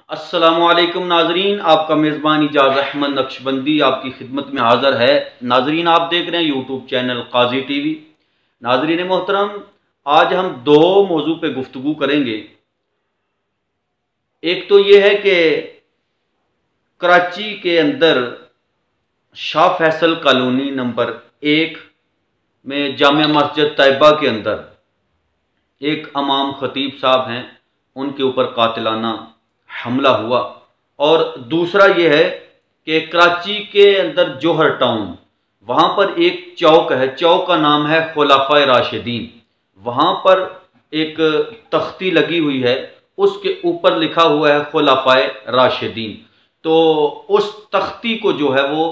अस्सलामुअलैकुम नाजरीन, आपका मेज़बान इजाज़ अहमद नक्शबंदी आपकी खिदमत में हाज़िर है। नाजरीन, आप देख रहे हैं यूट्यूब चैनल काजी टीवी। नाजरीन मोहतरम, आज हम दो मौजू पे गुफ्तगू करेंगे। एक तो ये है कि कराची के अंदर शाह फैसल कॉलोनी नंबर 1 में जामिया मस्जिद तैयबा के अंदर एक इमाम खतीब साहब हैं, उनके ऊपर कातिलाना हमला हुआ। और दूसरा ये है कि कराची के अंदर जोहर टाउन, वहाँ पर एक चौक है, चौक का नाम है खुलाफाए राशिदीन। वहाँ पर एक तख्ती लगी हुई है, उसके ऊपर लिखा हुआ है खुलाफाए राशिदीन। तो उस तख्ती को जो है वो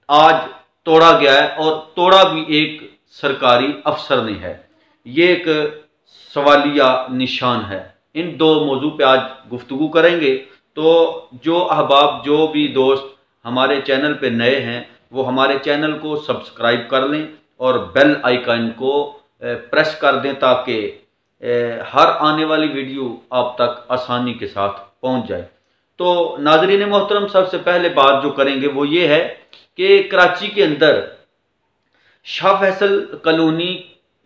आज तोड़ा गया है, और तोड़ा भी एक सरकारी अफसर ने है। ये एक सवालिया निशान है। इन दो मौजू पे आज गुफ्तगू करेंगे। तो जो अहबाब, जो भी दोस्त हमारे चैनल पे नए हैं, वो हमारे चैनल को सब्सक्राइब कर लें और बेल आइकन को प्रेस कर दें, ताकि हर आने वाली वीडियो आप तक आसानी के साथ पहुंच जाए। तो नाजरीन मोहतरम, सबसे पहले बात जो करेंगे वो ये है कि कराची के अंदर शाह फैसल कॉलोनी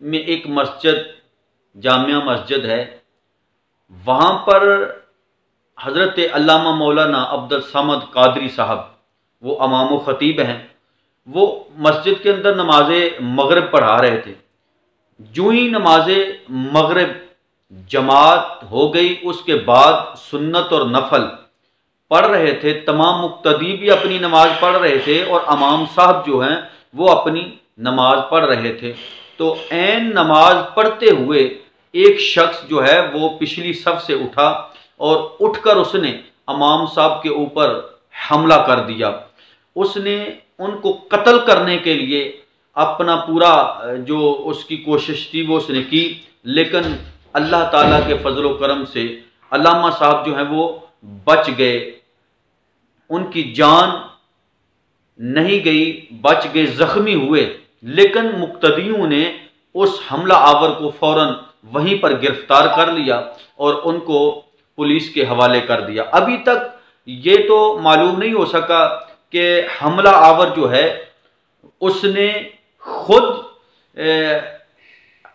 में एक मस्जिद, जामिया मस्जिद है। वहाँ पर हज़रत अल्लामा मौलाना अब्दुल समद कादरी साहब, वो इमाम खतीब हैं, वो मस्जिद के अंदर नमाज मगरिब पढ़ा रहे थे। जो ही नमाज मगरिब जमात हो गई, उसके बाद सुन्नत और नफल पढ़ रहे थे। तमाम मुक्तदी भी अपनी नमाज पढ़ रहे थे और इमाम साहब जो हैं वो अपनी नमाज पढ़ रहे थे। तो ऐन नमाज पढ़ते हुए एक शख्स जो है वो पिछली सफ से उठा और उठकर उसने इमाम साहब के ऊपर हमला कर दिया। उसने उनको कत्ल करने के लिए अपना पूरा जो उसकी कोशिश थी वो उसने की, लेकिन अल्लाह ताला के फजल व करम से अल्लामा साहब जो हैं वो बच गए। उनकी जान नहीं गई, बच गए, जख्मी हुए, लेकिन मुक्तदियों ने उस हमला आवर को फौरन वहीं पर गिरफ्तार कर लिया और उनको पुलिस के हवाले कर दिया। अभी तक ये तो मालूम नहीं हो सका कि हमला आवर जो है उसने खुद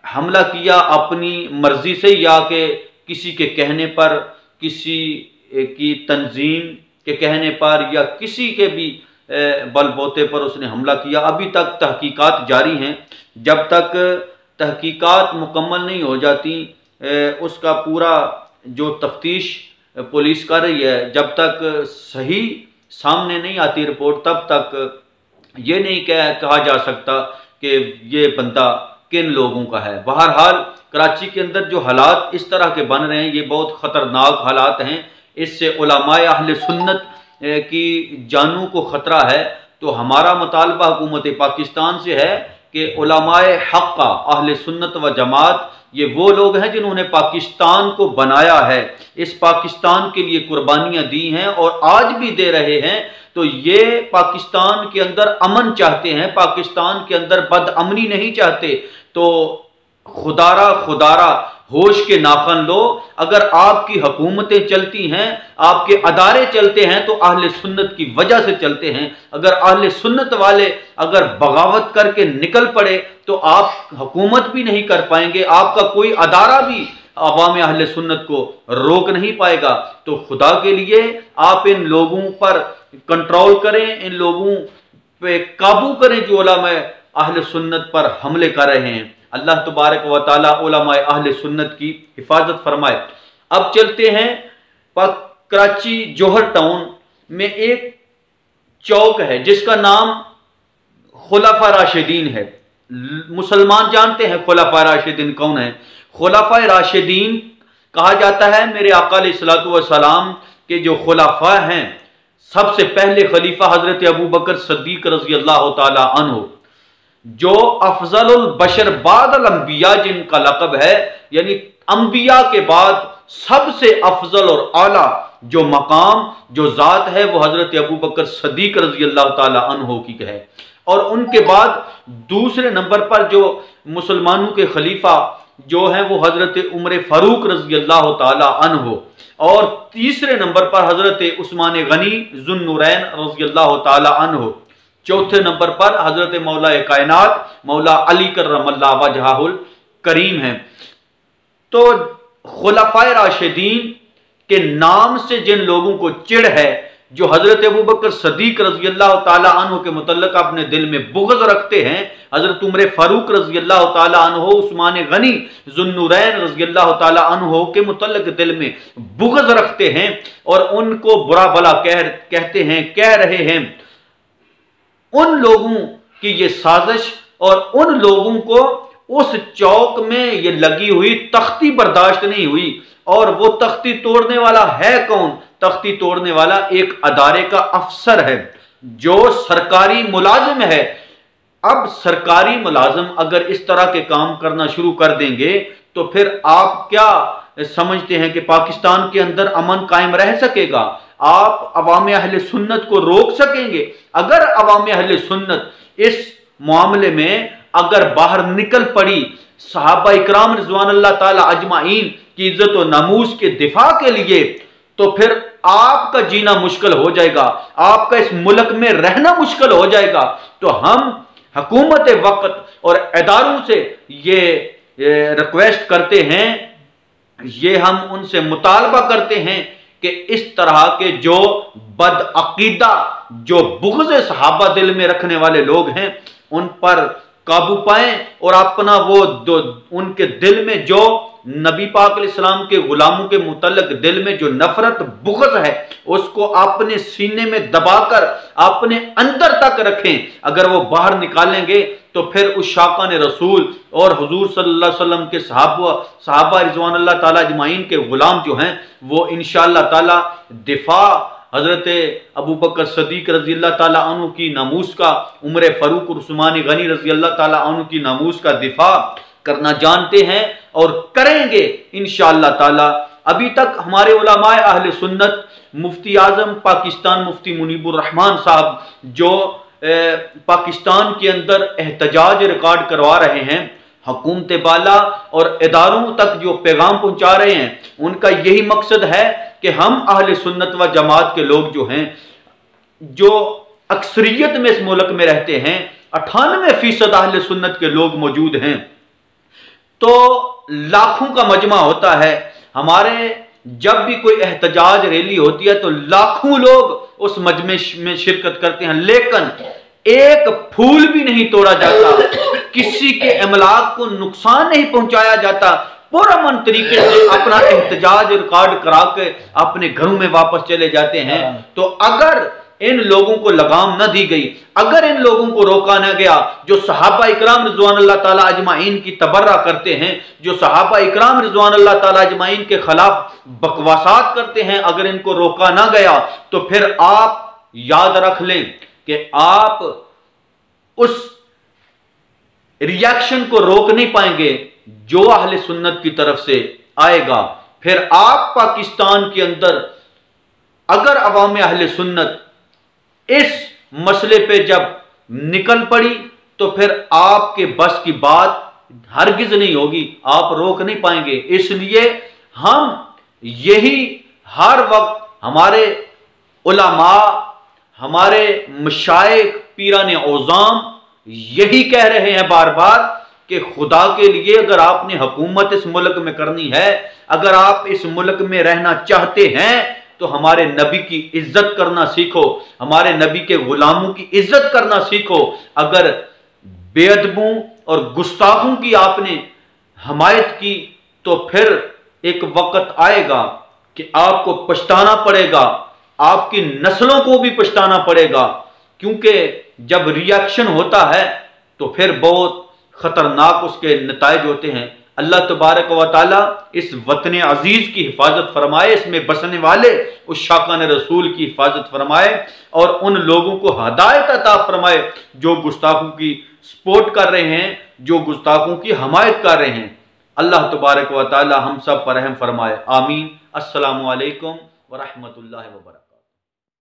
हमला किया अपनी मर्जी से, या कि किसी के कहने पर, किसी की तंजीम के कहने पर, या किसी के भी बलबोते पर उसने हमला किया। अभी तक तहकीकात जारी हैं। जब तक तहकीकात मुकम्मल नहीं हो जाती, उसका पूरा जो तफ्तीश पुलिस कर रही है, जब तक सही सामने नहीं आती रिपोर्ट, तब तक ये नहीं कहा जा सकता कि ये बंदा किन लोगों का है। बहरहाल कराची के अंदर जो हालात इस तरह के बन रहे हैं, ये बहुत ख़तरनाक हालात हैं। इससे उलमाए अहले सुन्नत की जानों को ख़तरा है। तो हमारा मुतालबा हुकूमत पाकिस्तान से है कि उलमाए हक़्क़ा, अहले सुन्नत व जमात, ये वो लोग हैं जिन्होंने पाकिस्तान को बनाया है, इस पाकिस्तान के लिए कुर्बानियाँ दी हैं और आज भी दे रहे हैं। तो ये पाकिस्तान के अंदर अमन चाहते हैं, पाकिस्तान के अंदर बदअमनी नहीं चाहते। तो खुदारा होश के नाखन लो। अगर आपकी हुकूमतें चलती हैं, आपके अदारे चलते हैं, तो अहले सुन्नत की वजह से चलते हैं। अगर अहले सुन्नत वाले अगर बगावत करके निकल पड़े तो आप हुकूमत भी नहीं कर पाएंगे, आपका कोई अदारा भी अवाम अहले सुन्नत को रोक नहीं पाएगा। तो खुदा के लिए आप इन लोगों पर कंट्रोल करें, इन लोगों पे काबू करें जो उलमाए अहले सुन्नत पर हमले कर रहे हैं। अल्लाह तबारक व तआला उलमाए अहले सुन्नत की हिफाजत फरमाए। अब चलते हैं, कराची जोहर टाउन में एक चौक है जिसका नाम खुलाफा राशिदीन है। मुसलमान जानते हैं खुलाफा राशिदीन कौन है। खुलाफा राशिदीन कहा जाता है मेरे आका अलैहिस्सलातु वस्सलाम के जो खुलाफा हैं, सबसे पहले खलीफा हजरत अबू बकर सिद्दीक रज़ी अल्लाह तआला अन्हु, जो अफजलुल बशर बादल अंबिया जिनका लक़ब है, यानी अंबिया के बाद सबसे अफजल और आला जो मकाम, जो ज़ात है, वो हजरत अबू बकर सिद्दीक रज़ी अल्लाह तआला अन्हु की है। और उनके बाद दूसरे नंबर पर जो मुसलमानों के खलीफा जो है वो हजरत उमर फारूक रज़ी अल्लाह ताला अन्हो, और तीसरे नंबर पर हजरत उस्मान गनी ज़ुन्नुरैन रज़ी अल्लाह ताला अन्हो, चौथे नंबर पर हजरत मौला कायनात मौला अली कर्रमल्लाहु वजहुल करीम है। तो खुलफाए राशिदीन के नाम से जिन लोगों को चिढ़ है, जो हजरत अबू बकर सदीक रज़ी अल्लाह ताला अन्हु के मुतल्लिक़ अपने दिल में बुग़्ज़ रखते हैं, हजरत उमर फारूक रज़ी अल्लाह ताला अन्हु, उस्मान गनी ज़ुन्नुरैन रज़ी अल्लाह ताला अन्हु के मुतल्लिक़ दिल में बुग़्ज़ रखते हैं और उनको बुरा भला कहते हैं, कह रहे हैं, उन लोगों की ये साजिश और उन लोगों को उस चौक में ये लगी हुई तख्ती बर्दाश्त नहीं हुई। और वो तख्ती तोड़ने वाला है कौन? तख्ती तोड़ने वाला एक अदारे का अफसर है जो सरकारी मुलाजिम है। अब सरकारी मुलाजिम अगर इस तरह के काम करना शुरू कर देंगे तो फिर आप क्या समझते हैं कि पाकिस्तान के अंदर अमन कायम रह सकेगा? आप अवाम अहले सुन्नत को रोक सकेंगे? अगर अवाम अहले सुन्नत इस मामले में अगर बाहर निकल पड़ी सहाबा इकराम रिज़वानुल्लाह ताला अजमाइन की इज्जत और नामूस के दिफा के लिए, तो फिर आपका जीना मुश्किल हो जाएगा, आपका इस मुल्क में रहना मुश्किल हो जाएगा। तो हम हुकूमत वक्त और इदारों से ये रिक्वेस्ट करते हैं, ये हम उनसे मुतालबा करते हैं कि इस तरह के जो बदअकीदा, जो बुग़्ज़ सहाबा दिल में रखने वाले लोग हैं, उन पर काबू पाएं और अपना वो उनके दिल में जो नबी पाक अलैहिस्सलाम के गुलामों के मुतल्लिक़ दिल में जो नफरत बुग़्ज़ है उसको अपने सीने में दबाकर अपने अंदर तक रखें। अगर वो बाहर निकालेंगे तो फिर उस शाकान रसूल और हुजूर सल्लल्लाहु अलैहि वसल्लम के सहाबा रिज़वानुल्लाह ताला अजमाइन के गुलाम जो हैं वो इंशाअल्लाह ताला दिफा हजरत अबू बकर सदीक रज़ी अल्लाह ताला अन्हु की नामूस का, उमर फारूक और उस्मान गनी रज़ी अल्लाह ताला अन्हु की नामूस का दिफा करना जानते हैं और करेंगे इंशाअल्लाह ताला। अभी तक हमारे उलमाए अहले सुन्नत, मुफ्ती आज़म पाकिस्तान मुफ्ती मुनीबुर रहमान साहब जो पाकिस्तान के अंदर एहतजाज रिकॉर्ड करवा रहे हैं, हुकूमत बाला और इदारों तक जो पैगाम पहुंचा रहे हैं, उनका यही मकसद है कि हम अहले सुन्नत व जमात के लोग जो हैं, जो अक्सरियत में इस मुल्क में रहते हैं, 98% अहले सुन्नत के लोग मौजूद हैं, तो लाखों का मजमा होता है। हमारे जब भी कोई एहतजाज रैली होती है तो लाखों लोग उस मजमे में शिरकत करते हैं, लेकिन एक फूल भी नहीं तोड़ा जाता, किसी के अमलाक को नुकसान नहीं पहुंचाया जाता, पुरअमन तरीके से अपना एहतजाज रिकॉर्ड करा के अपने घरों में वापस चले जाते हैं। तो अगर इन लोगों को लगाम न दी गई, अगर इन लोगों को रोका न गया जो सहाबा इकराम रिज़वानुल्लाह ताला अजमाइन की तबर्रा करते हैं, जो सहाबा इकराम रिज़वानुल्लाह ताला अजमाइन के खिलाफ बकवासात करते हैं, अगर इनको रोका ना गया तो फिर आप याद रख लें कि आप उस रिएक्शन को रोक नहीं पाएंगे जो अहले सुन्नत की तरफ से आएगा। फिर आप पाकिस्तान के अंदर अगर अवाम अहले सुन्नत इस मसले पे जब निकल पड़ी तो फिर आपके बस की बात हरगिज नहीं होगी, आप रोक नहीं पाएंगे। इसलिए हम यही हर वक्त हमारे उलमा, हमारे मशाइख, पीराने औज़ाम यही कह रहे हैं बार बार कि खुदा के लिए अगर आपने हुकूमत इस मुल्क में करनी है, अगर आप इस मुल्क में रहना चाहते हैं, तो हमारे नबी की इज्जत करना सीखो, हमारे नबी के गुलामों की इज्जत करना सीखो। अगर बेअदबों और गुस्ताखों की आपने हमायत की तो फिर एक वक्त आएगा कि आपको पछताना पड़ेगा, आपकी नस्लों को भी पछताना पड़ेगा, क्योंकि जब रिएक्शन होता है तो फिर बहुत खतरनाक उसके नताइज होते हैं। अल्लाह तबारक व तआला इस वतन अजीज की हिफाजत फरमाए, इसमें बसने वाले उस शाकान रसूल की हिफाजत फरमाए और उन लोगों को हदायत अता फरमाए जो गुस्ताखों की सपोर्ट कर रहे हैं, जो गुस्ताखों की हमायत कर रहे हैं। अल्लाह तबारक व तआला हम सब पर रहम फरमाए। आमीन। अस्सलामु अलैकुम व रहमतुल्लाहि व बरकातहू।